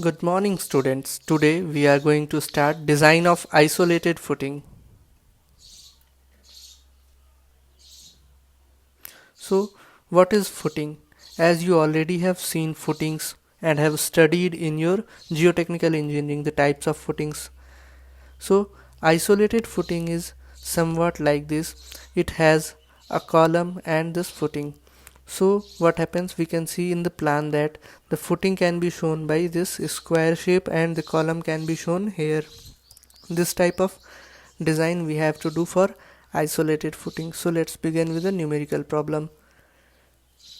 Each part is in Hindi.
Good morning students. Today we are going to start design of isolated footing. So what is footing? As you already have seen footings and have studied in your geotechnical engineering the types of footings. So isolated footing is somewhat like this. It has a column and this footing. So what happens, we can see in the plan that the footing can be shown by this square shape and the column can be shown here. This type of design we have to do for isolated footing. So let's begin with a numerical problem.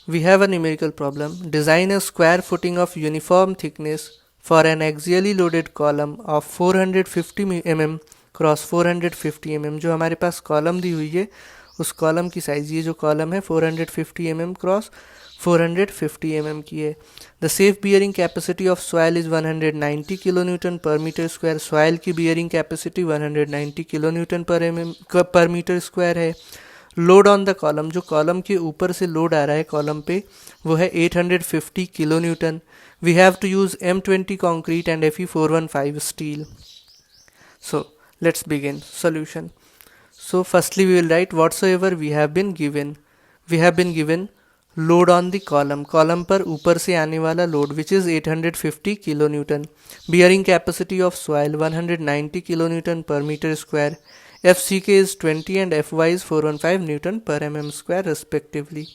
We have a numerical problem. Design a square footing of uniform thickness for an axially loaded column of 450 mm cross 450 mm. जो हमारे पास कॉलम दी हुई है उस कॉलम की साइज, ये जो कॉलम है 450 mm क्रॉस 450 mm की है. The safe bearing capacity of soil is 190 kilo newton per metre square. Soil की bearing capacity 190 kilo newton per metre square है. लोड ऑन द कॉलम, जो कॉलम के ऊपर से लोड आ रहा है कॉलम पे वो है 850 kilo newton. We have to use M20 concrete and Fe415 steel. So let's begin solution. So firstly we will write whatsoever we have been given. We have been given load on the column. Column पर ऊपर से आने वाला load which is 850 kilo newton. Bearing capacity of soil 190 kilo newton per metre square. FCK is 20 and FY is 415 newton per mm square respectively.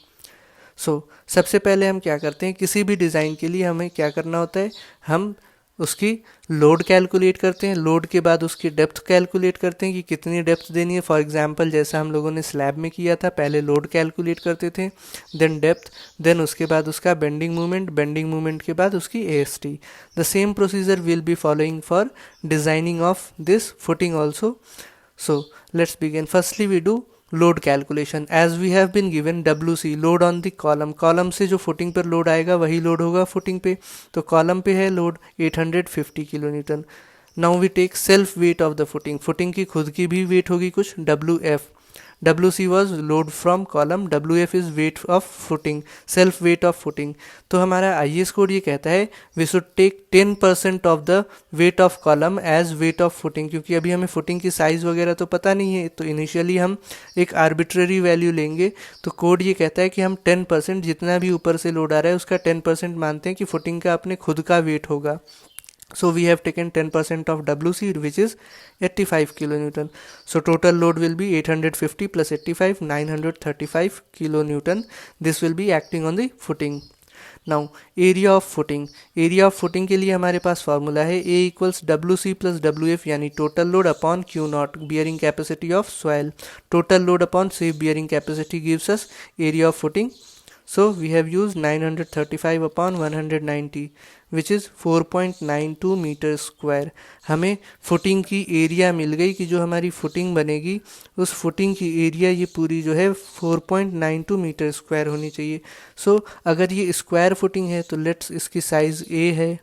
सबसे पहले हम क्या करते हैं, किसी भी डिज़ाइन के लिए हमें क्या करना होता है, हम उसकी लोड कैलकुलेट करते हैं. लोड के बाद उसकी डेप्थ कैलकुलेट करते हैं कि कितनी डेप्थ देनी है. फॉर एग्जांपल जैसा हम लोगों ने स्लैब में किया था, पहले लोड कैलकुलेट करते थे, देन डेप्थ, देन उसके बाद उसका बेंडिंग मूवमेंट के बाद उसकी AST. The same procedure will be following for designing of this footing also. So let's begin. Firstly we do load calculation. As we have been given WC load on the column. Column से जो फुटिंग पर लोड आएगा वही लोड होगा फुटिंग पे. तो कॉलम पे है load 850 kilo newton. Now we take self weight of the footing. Footing की खुद की भी वेट होगी कुछ, WF. WC was load from column, WF is weight of footing, self weight of footing. तो हमारा IS कोड ये कहता है we should take 10% of the weight of column as weight of footing. क्योंकि अभी हमें footing की साइज़ वगैरह तो पता नहीं है, तो इनिशियली हम एक आर्बिट्ररी वैल्यू लेंगे. तो कोड ये कहता है कि हम 10% जितना भी ऊपर से लोड आ रहा है उसका 10% मानते हैं कि फुटिंग का अपने खुद का वेट होगा. So we have taken 10% of WC which is 85 kilonewton. So total load will be 850 plus 85, 935 kilonewton. This will be acting on the footing. Now area of footing. area of footing के लिए हमारे पास फार्मूला है A equals WC plus WF यानी total load upon Q naught, bearing capacity of soil. Total load upon safe bearing capacity gives us area of footing. So we have used 935 upon 190 which is 4.92 metre square. हमें फुटिंग की एरिया मिल गई कि जो हमारी फुटिंग बनेगी उस फुटिंग की एरिया ये पूरी जो है 4.92 मीटर स्क्वायर होनी चाहिए. अगर ये स्क्वायर फुटिंग है तो लेट्स इसकी साइज़ A है,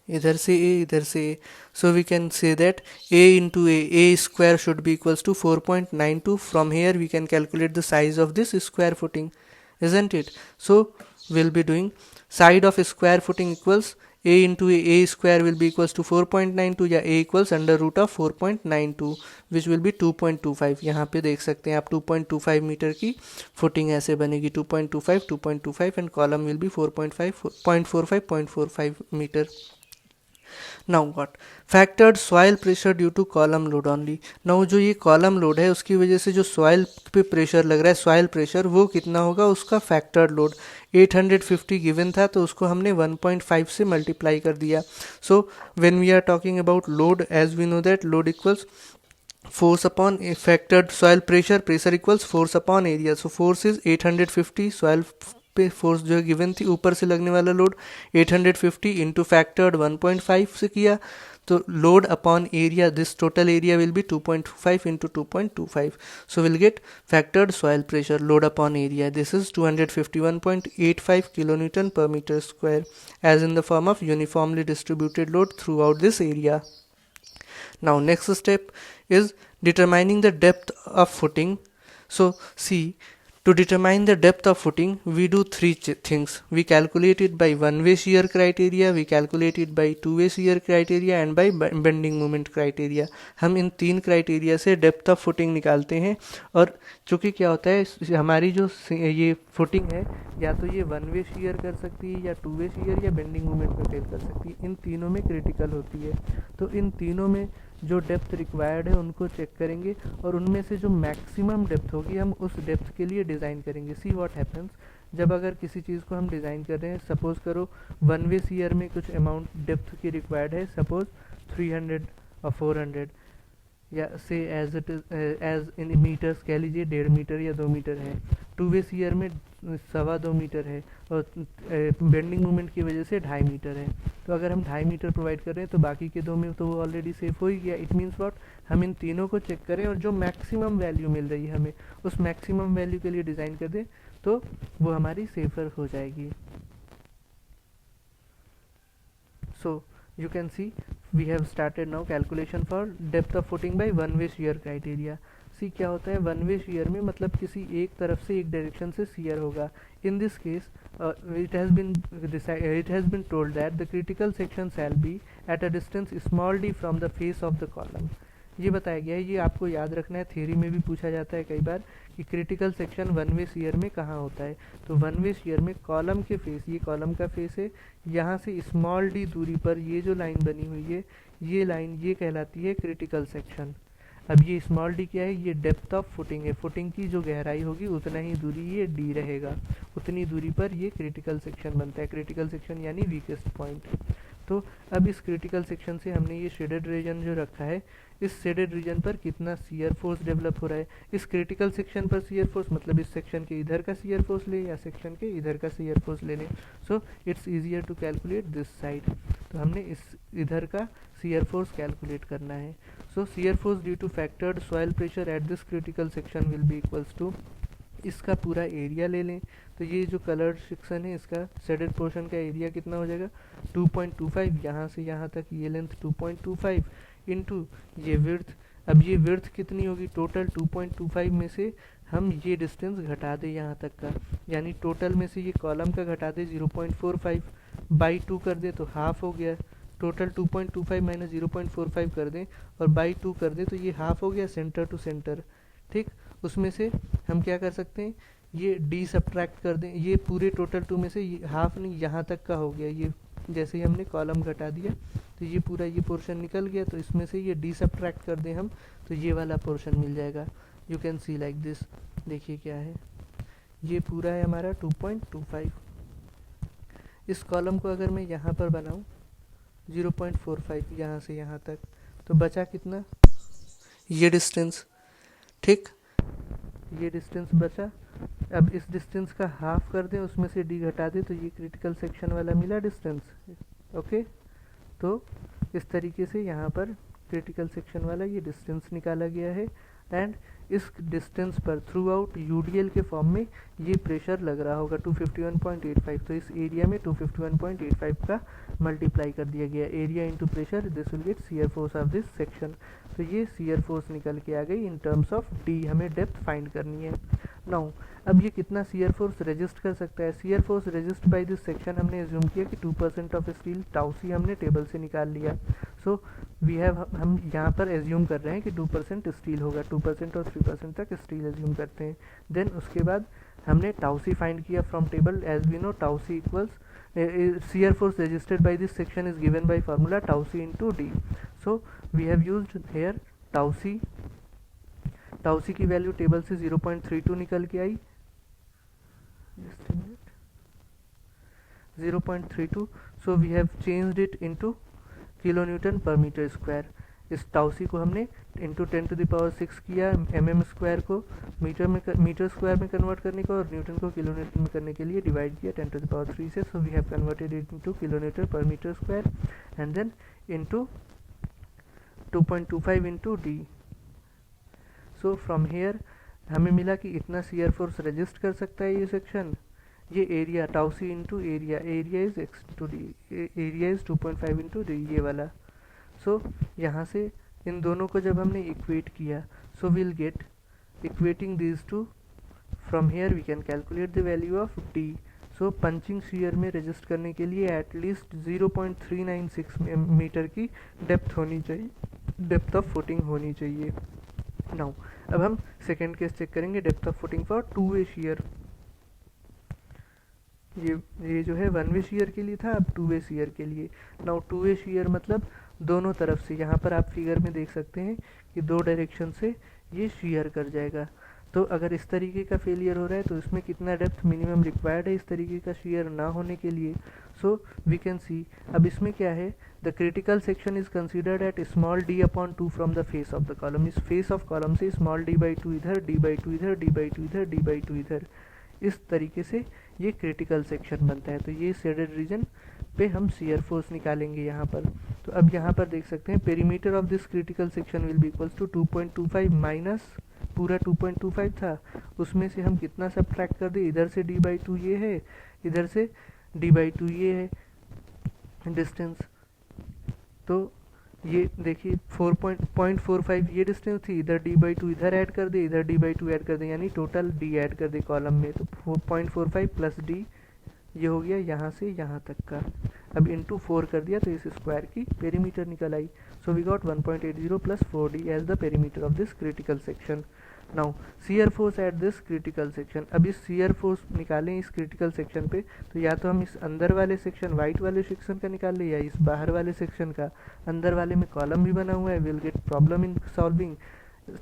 इधर से A इधर से A. So we can say that A into A square should be equals to 4.92. From here we can calculate the size of this square footing, isn't it? So we'll be doing side of square footing equals A into A square will be equals to 4.92 या A equals under root of 4.92 which will be 2.25. यहाँ पे देख सकते हैं आप 2.25 मीटर की फुटिंग ऐसे बनेगी. 2.25 and column will be 0.45 metre. Now what? Factored soil pressure due to column load only. Now जो ये column load है उसकी वजह से जो soil पे pressure लग रहा है, soil pressure, वो कितना होगा, उसका factored load 850 given था तो उसको हमने 1.5 से multiply कर दिया. So when we are talking about load, as we know that load equals force upon a factored soil pressure, pressure equals force upon area. So force is 850, soil पे फोर्स जो है गिवन थी, ऊपर से लगने वाला लोड 850 इंटू फैक्टर्ड 1.5 से किया तो load upon area, this total area will be 2.25 into 2.25. So will get factored soil pressure load upon area. This is 251.85 kilo newton per metre square as in the form of uniformly distributed load throughout this area. Now next step is determining the depth of footing. So see, To determine the depth of footing, we do three things. We calculate it by one-way shear criteria, we calculate it by two-way shear criteria and by bending moment criteria. हम इन तीन क्राइटेरिया से डेप्थ ऑफ फुटिंग निकालते हैं. और चूँकि क्या होता है, हमारी जो ये फुटिंग है या तो ये वन वे शेयर कर सकती है या टू वे शेयर या बेंडिंग मोमेंट में फेल कर सकती है. इन तीनों में क्रिटिकल होती है. तो इन तीनों में जो डेप्थ रिक्वायर्ड है उनको चेक करेंगे और उनमें से जो मैक्सिमम डेप्थ होगी हम उस डेप्थ के लिए डिज़ाइन करेंगे. सी व्हाट हैपन्स, जब अगर किसी चीज़ को हम डिज़ाइन कर रहे हैं, सपोज़ करो वन वे शेयर में कुछ अमाउंट डेप्थ की रिक्वायर्ड है, सपोज़ 300 और 400 या से as it as in metres कह लीजिए 1.5 मीटर या 2 मीटर है. टू वे शेयर में 2.25 मीटर है और बेंडिंग मोमेंट की वजह से 2.5 मीटर है. तो अगर हम 2.5 मीटर प्रोवाइड कर रहे हैं तो बाकी के 2 में तो वो ऑलरेडी सेफ हो ही गया. इट मीन्स व्हाट, हम इन तीनों को चेक करें और जो मैक्सिमम वैल्यू मिल रही है हमें उस मैक्सिमम वैल्यू के लिए डिज़ाइन कर दें तो वो हमारी सेफर हो जाएगी. सो you can see we have started now calculation for depth of footing by one way shear criteria. सी क्या होता है वन वे शेयर में, मतलब किसी एक तरफ से एक डायरेक्शन से शेयर होगा. इन this case it has been told that the critical section shall be at a distance small d from the face of the column. ये बताया गया है, ये आपको याद रखना है. थ्योरी में भी पूछा जाता है कई बार कि critical section one way shear में कहाँ होता है. तो वन वे शेयर में कॉलम के फेस, ये कॉलम का फेस है, यहाँ से स्मॉल डी दूरी पर ये जो लाइन बनी हुई है, ये लाइन ये कहलाती है क्रिटिकल सेक्शन. अब ये स्मॉल डी क्या है, ये डेप्थ ऑफ फुटिंग है. फुटिंग की जो गहराई होगी उतना ही दूरी ये डी रहेगा, उतनी दूरी पर ये क्रिटिकल सेक्शन बनता है. क्रिटिकल सेक्शन यानी वीकेस्ट पॉइंट. तो अब इस क्रिटिकल सेक्शन से हमने ये शेडेड रीजन जो रखा है, इस शेडेड रीजन पर कितना शियर फोर्स डेवलप हो रहा है. इस क्रिटिकल सेक्शन पर शियर फोर्स मतलब इस सेक्शन के इधर का शियर फोर्स ले या सेक्शन के इधर का शियर फोर्स ले लें. So it's easier to calculate this side. तो हमने इस इधर का शियर फोर्स कैलकुलेट करना है. So shear force due to factored soil pressure at this critical section will be equals to, इसका पूरा एरिया ले लें. तो ये जो कलर्ड सेक्शन है इसका शेडेड पोर्शन का एरिया कितना हो जाएगा 2.25. यहाँ से यहाँ तक ये लेंथ 2.25 इंटू ये विड्थ. अब ये विड्थ कितनी होगी, टोटल 2.25 में से हम ये डिस्टेंस घटा दें यहाँ तक का, यानी टोटल में से ये कॉलम का घटा दें 0.45 बाई 2 कर दें तो हाफ हो गया. टोटल 2.25 माइनस 0.45 कर दें और बाई 2 कर दें तो ये हाफ हो गया सेंटर टू सेंटर. ठीक, उसमें से हम क्या कर सकते हैं, ये डी सब्ट्रैक्ट कर दें. ये पूरे टोटल 2 में से हाफ नहीं, यहाँ तक का हो गया. ये जैसे ही हमने कॉलम घटा दिया तो ये पूरा ये पोर्शन निकल गया. तो इसमें से ये डी सब्ट्रैक्ट कर दें हम तो ये वाला पोर्शन मिल जाएगा. You can C like this. देखिए क्या है, ये पूरा है हमारा 2.25. इस कॉलम को अगर मैं यहाँ पर बनाऊँ 0.45 यहाँ से यहाँ तक, तो बचा कितना, ये डिस्टेंस. ठीक, ये डिस्टेंस बचा. अब इस डिस्टेंस का हाफ कर दें, उसमें से डी घटा दें तो ये क्रिटिकल सेक्शन वाला मिला डिस्टेंस. ओके, तो इस तरीके से यहाँ पर क्रिटिकल सेक्शन वाला ये डिस्टेंस निकाला गया है. एंड इस डिस्टेंस पर थ्रू आउट यूडीएल के फॉर्म में ये प्रेशर लग रहा होगा 251.85. तो इस एरिया में 251.85 का मल्टीप्लाई कर दिया गया. Area into pressure, this will get shear force of this section. तो ये शियर फोर्स निकल के आ गई इन टर्म्स ऑफ डी. हमें डेप्थ फाइंड करनी है. नाउ अब ये कितना शियर फोर्स रेजिस्ट कर सकता है. Shear force resist by this section हमने एज्यूम किया कि 2% ऑफ स्टील, टाउ सी हमने टेबल से निकाल लिया. सो वी हैव, हम यहाँ पर एज्यूम कर रहे हैं कि 2% स्टील होगा. 2% और 3% तक स्टील एज्यूम करते हैं. देन उसके बाद हमने टाउ सी फाइंड किया from table. As we know tau C equals shear force resisted by this section is given by formula tau c into d. So we have used here tau c. tau c की वैल्यू टेबल से 0.32 निकल के आई. 0.32. So we have changed it into kilonewton per meter square. इस टाउ सी को हमने इंटू 10⁶ किया. mm स्क्वायर को मीटर स्क्वायर में कन्वर्ट करने का और न्यूटन को किलोमीटर में करने के लिए डिवाइड किया 10⁻³ से. So we have converted it into kilometre per metre square and then into 2.25 into D. So from here हमें मिला कि इतना शियर फोर्स रजिस्ट कर सकता है ये सेक्शन. ये area tau C into area, area is X two D, area is 2.5 into D, ये वाला. सो यहाँ से इन दोनों को जब हमने इक्वेट किया, so will get equating these two from here we can calculate the value of D. So punching shear में रजिस्ट करने के लिए एटलीस्ट 0.396 मीटर की डेप्थ होनी चाहिए, डेप्थ ऑफ फुटिंग होनी चाहिए। नाउ अब हम सेकेंड केस चेक करेंगे, depth of footing for two way shear. ये जो है वन वे शीयर के लिए था, अब टू वे शीयर के लिए। नाउ टू वे शीयर मतलब दोनों तरफ से, यहाँ पर आप फिगर में देख सकते हैं कि दो डायरेक्शन से ये शीयर कर जाएगा। तो अगर इस तरीके का फेलियर हो रहा है तो इसमें कितना डेप्थ मिनिमम रिक्वायर्ड है इस तरीके का शीयर ना होने के लिए। सो वी कैन सी, अब इसमें क्या है, the critical section is considered at small D upon two from the face of the column. इस फेस ऑफ कॉलम से स्मॉल डी बाई टू इधर, डी बाई टू इधर, डी बाई टू इधर, डी बाई टू इधर, इस तरीके से ये क्रिटिकल सेक्शन बनता है। तो ये शेडेड रीजन पे हम शियर फोर्स निकालेंगे यहाँ पर। तो अब यहाँ पर देख सकते हैं perimeter of this critical section will be equals to 2.25 minus पूरा 2.25 था, उसमें से हम कितना सब्ट्रैक्ट कर दें, इधर से डी बाई टू ये है, इधर से डी बाई टू ये है डिस्टेंस। तो ये देखिए 4.45 ये डिस्टेंस थी, इधर डी बाई टू इधर ऐड कर दे, इधर डी बाई टू ऐड कर दे, यानी टोटल डी ऐड कर दे कॉलम में। तो 4.45 प्लस डी ये हो गया यहाँ से यहाँ तक का। अब इंटू 4 कर दिया तो इस स्क्वायर की पेरीमीटर निकल आई। So we got 1.80 plus 4d as the perimeter of this critical section. Now shear force at this critical section. अब इस शियर फोर्स निकालें इस क्रिटिकल सेक्शन पे, तो या तो हम इस अंदर वाले सेक्शन वाइट वाले सेक्शन का निकाल लें या इस बाहर वाले सेक्शन का। अंदर वाले में कॉलम भी बना हुआ है, will get problem in solving,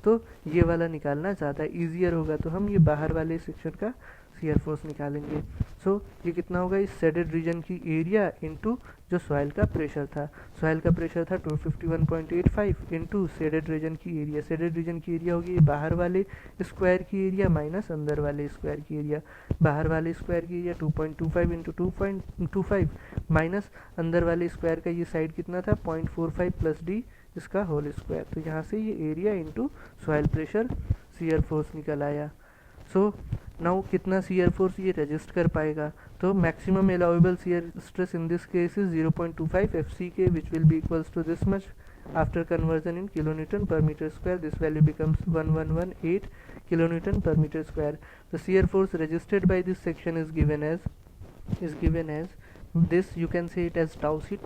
तो ये वाला निकालना ज़्यादा ईजियर होगा, तो हम ये बाहर वाले सेक्शन का शियर फोर्स निकालेंगे। सो ये कितना होगा, इस शेडेड रीजन की एरिया इनटू जो सॉइल का प्रेशर था, सॉइल का प्रेशर था 251.85 इनटू शेडेड रीजन की एरिया। शेडेड रीजन की एरिया होगी बाहर वाले स्क्वायर की एरिया माइनस अंदर वाले स्क्वायर की एरिया। बाहर वाले स्क्वायर की एरिया 2.25 इंटू 2.25 माइनस अंदर वाले स्क्वायर का ये साइड कितना था 0.45 प्लस डी इसका होल स्क्वायर। तो यहाँ से ये area into soil pressure shear force निकल आया। सो नाउ कितना शियर फोर्स ये रजिस्ट कर पाएगा, तो maximum allowable shear stress in this case is 0.25 FCK which will be equals to this much after conversion in kilonewton per meter square. This value becomes 1118 kilonewton per meter square. The shear force resisted by this section is given as this, you can say it as tau c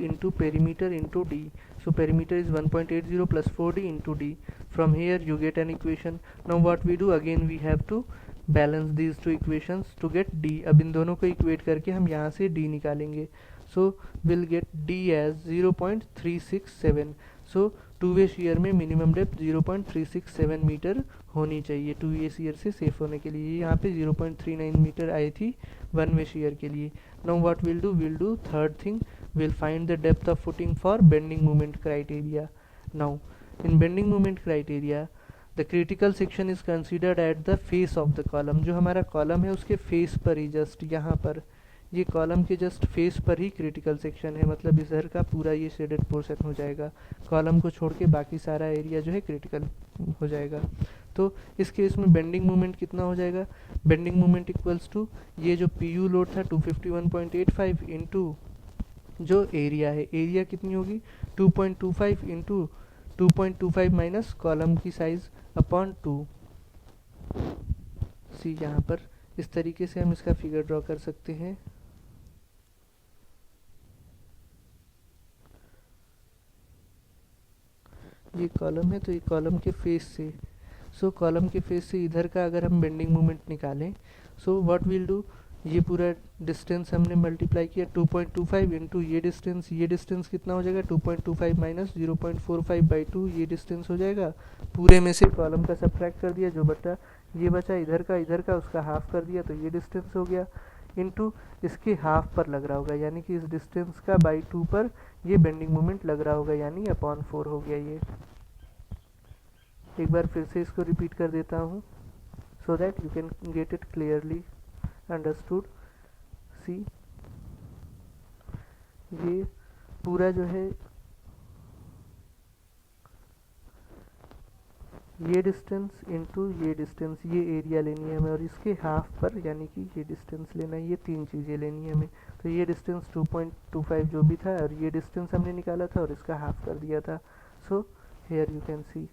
into perimeter into d. So perimeter is 1.80 plus 4d into d. From here you get an equation. Now what we do, again we have to balance these two equations to get d. अब इन दोनों को इक्वेट करके हम यहाँ से d निकालेंगे. So we'll get d as 0.367. So two way shear में मिनिमम डेप्थ 0.367 मीटर होनी चाहिए टू वे शेयर से सेफ होने के लिए। यहाँ पे 0.39 मीटर आई थी वन वे शेयर के लिए। Now what will do third thing, will find the depth of footing for bending moment criteria. Now in bending moment criteria the critical section is considered at the face of the column. जो हमारा कॉलम है उसके फेस पर ही, जस्ट यहाँ पर, ये कॉलम के जस्ट फेस पर ही क्रिटिकल सेक्शन है, मतलब इधर का पूरा ये शेडेड पोर्शन हो जाएगा। कॉलम को छोड़ के बाकी सारा एरिया जो है क्रिटिकल हो जाएगा। तो इस केस में बेंडिंग मोमेंट कितना हो जाएगा, बेंडिंग मोमेंट इक्वल्स टू ये जो पीयू लोड था 251.85 इंटू जो एरिया है, एरिया कितनी होगी 2.25 इंटू 2.25 माइनस कॉलम की साइज अपॉन 2 सी। यहाँ पर इस तरीके से हम इसका फिगर ड्रॉ कर सकते हैं। ये कॉलम है तो ये कॉलम के फेस से, सो कॉलम के फेस से इधर का अगर हम बेंडिंग मोमेंट निकालें, सो व्हाट विल डू, ये पूरा डिस्टेंस हमने मल्टीप्लाई किया 2.25 इंटू ये डिस्टेंस कितना हो जाएगा 2.25 माइनस 0.45/2 ये डिस्टेंस हो जाएगा। पूरे में से कॉलम का सब्ट्रैक्ट कर दिया, जो बचा ये बचा इधर का उसका हाफ कर दिया, तो ये डिस्टेंस हो गया इनटू इसके हाफ पर लग रहा होगा, यानी कि इस डिस्टेंस का बाई 2 पर ये बेंडिंग मोमेंट लग रहा होगा, यानी अपॉन 4 हो गया। ये एक बार फिर से इसको रिपीट कर देता हूँ so that you can get it clearly understood. See ये पूरा जो है ये डिस्टेंस इनटू ये डिस्टेंस, ये एरिया लेनी है हमें, और इसके हाफ पर यानी कि ये डिस्टेंस लेना है, ये तीन चीज़ें लेनी है हमें। तो ये डिस्टेंस 2.25 जो भी था, और ये डिस्टेंस हमने निकाला था और इसका हाफ कर दिया था। So here you can C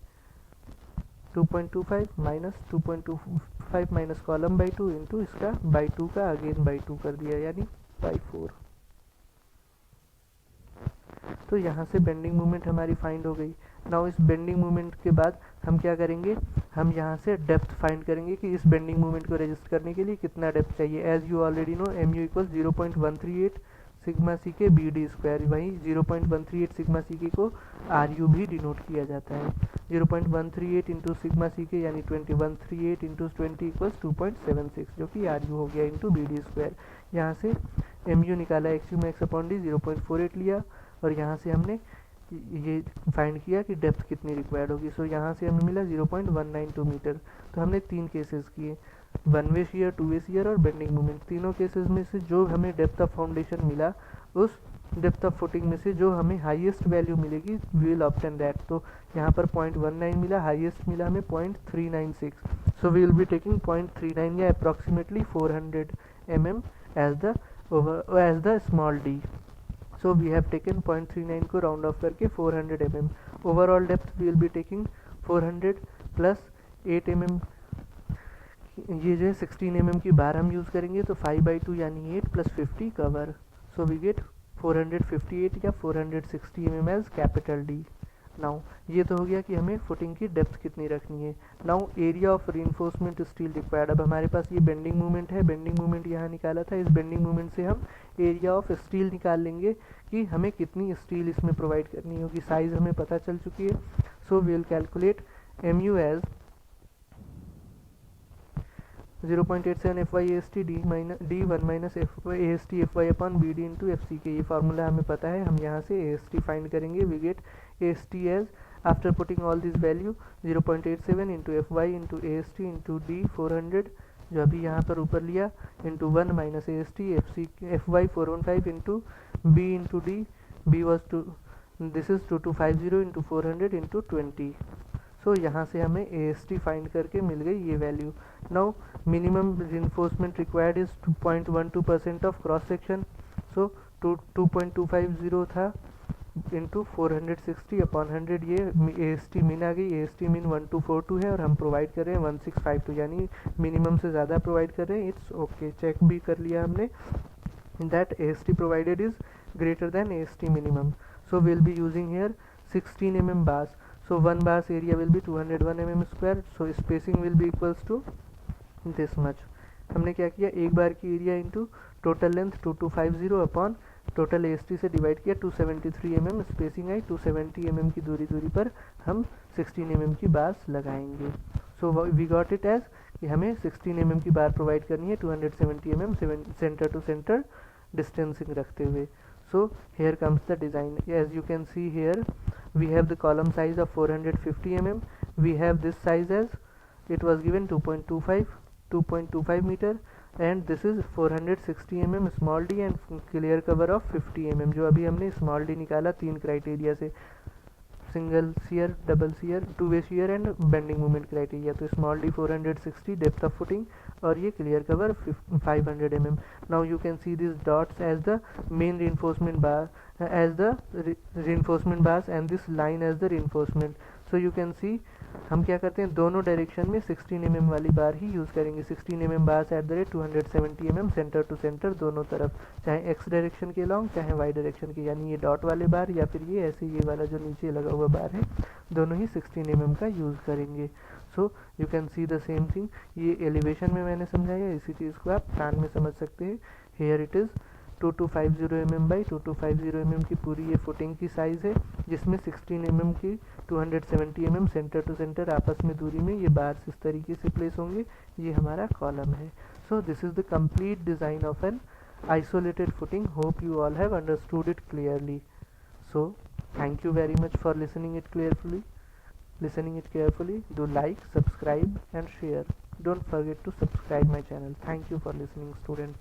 2.25 minus 2.25 0.5 minus column by 2 into इसका बाई 2 का अगेन बाई 2 कर दिया, यानी बाई 4। तो यहाँ से बेंडिंग मोमेंट हमारी फाइंड हो गई। नाउ इस बेंडिंग मोमेंट के बाद हम क्या करेंगे, हम यहाँ से डेप्थ फाइंड करेंगे कि इस बेंडिंग मोमेंट को रजिस्ट करने के लिए कितना डेप्थ चाहिए। As you already know M U equal 0.138 sigma C K B D square, वहीं 0.138 सिग्मा सी के को आर यू भी डिनोट किया जाता है। 0.138 इंटू सिग्मा सी के यानी 2138 इंटू 20 इक्वल्स 2.76 जो कि आर यू हो गया इंटू बी डी स्क्वायर। यहाँ से एम यू निकाला, एक्स यू में एक्स अपॉन डी 0.48 लिया, और यहाँ से हमने ये फाइंड किया कि डेप्थ कितनी रिक्वायर्ड होगी। सो यहाँ से हमें मिला 0.192 मीटर। तो हमने 3 केसेस किए, one way shear, two way shear और बेंडिंग मोमेंट। तीनों केसेस में से जो हमें डेप्थ ऑफ फाउंडेशन मिला, उस डेप्थ ऑफ फुटिंग में से जो हमें हाईएस्ट वैल्यू मिलेगी वी विल ऑब्टेन दैट। तो यहाँ पर 0.19 मिला, हाईएस्ट मिला हमें 0.396। So we will be taking 0.39 या approximately 400 mm as the small D. So we have taken 0.39 को राउंड ऑफ करके 400 mm। Overall depth we will be taking 400 plus 8 mm, ये जो है 16 mm की बार हम यूज़ करेंगे, तो 5/2 यानी 8 plus 50 cover. So we get 458 या 460 mm as capital D. Now ये तो हो गया कि हमें फुटिंग की डेप्थ कितनी रखनी है। Now area of reinforcement steel required. अब हमारे पास ये बेंडिंग मोमेंट है, बेंडिंग मोमेंट यहाँ निकाला था, इस बेंडिंग मोमेंट से हम एरिया ऑफ स्टील निकाल लेंगे कि हमें कितनी स्टील इसमें प्रोवाइड करनी होगी। साइज हमें पता चल चुकी है। So we will calculate M U as 0.87 FY AST D1 minus AST FY upon BD into FC K. ये फार्मूला हमें पता है, हम यहाँ से AST फाइंड करेंगे। We get AST as after putting all this value 0.87 into FY into AST into D 400 जो अभी यहाँ पर ऊपर लिया into 1 minus AST FY 415 into B into D, B was two, this is 2250 into 400 into 20। So यहाँ से हमें AST फाइंड करके मिल गई ये वैल्यू। Now minimum reinforcement required is 2.12% of cross section. सो 2250 था इंटू 460 अपॉन 100, ये AST मीन आ गई। AST मीन 1242 है और हम प्रोवाइड कर रहे हैं 1652, यानी मिनिमम से ज़्यादा प्रोवाइड कर रहे हैं। इट्स ओके, चेक भी कर लिया हमने that AST provided is greater than AST minimum. So will be using here 16 mm bars. So one bars area will be 201 mm square. So spacing will be equals to this much. हमने क्या किया, एक बार की area into total length 2250 upon total AST से डिवाइड किया, 273 mm स्पेसिंग आई। 270 mm की दूरी पर हम 16 mm की बार्स लगाएंगे। So we got it as कि हमें 16 mm की बार प्रोवाइड करनी है 270 mm centre to centre distancing रखते हुए। So here comes the design. As you can see here, we have the column size of 450 mm. We have this size as it was given 2.25 meter, and this is 460 mm small d and clear cover of 50 mm। जो अभी हमने small d निकाला 3 क्राइटेरिया से, single shear, double shear, two way shear and bending moment criteria. तो small D 460 depth of footing और ये clear cover 500 mm। Now you can see this dots as the main reinforcement bar, as the reinforcement bars and this line as the reinforcement। So you can सी हम क्या करते हैं, दोनों डायरेक्शन में 16 mm वाली बार ही यूज़ करेंगे। 16 mm bars at the rate 270 mm centre to centre दोनों तरफ, चाहे एक्स डायरेक्शन के लॉन्ग चाहे वाई डायरेक्शन के, यानी ये डॉट वाले बार या फिर ये ऐसे ये वाला जो नीचे लगा हुआ बार है, दोनों ही 16 mm का यूज़ करेंगे। So you can see the same thing. ये एलिवेशन में मैंने समझाया, इसी चीज़ को आप प्लान में समझ सकते हैं। Here it is 2250 mm by 2250 mm की पूरी ये फुटिंग की साइज़ है, जिसमें 16 mm की 270 mm सेंटर टू सेंटर आपस में दूरी में ये बार्स इस तरीके से प्लेस होंगे। ये हमारा कॉलम है। So this is the complete design of an isolated footing. Hope you all have understood it clearly. So thank you very much for listening it carefully. Do like, subscribe and share. Don't forget to subscribe my channel. Thank you for listening, students.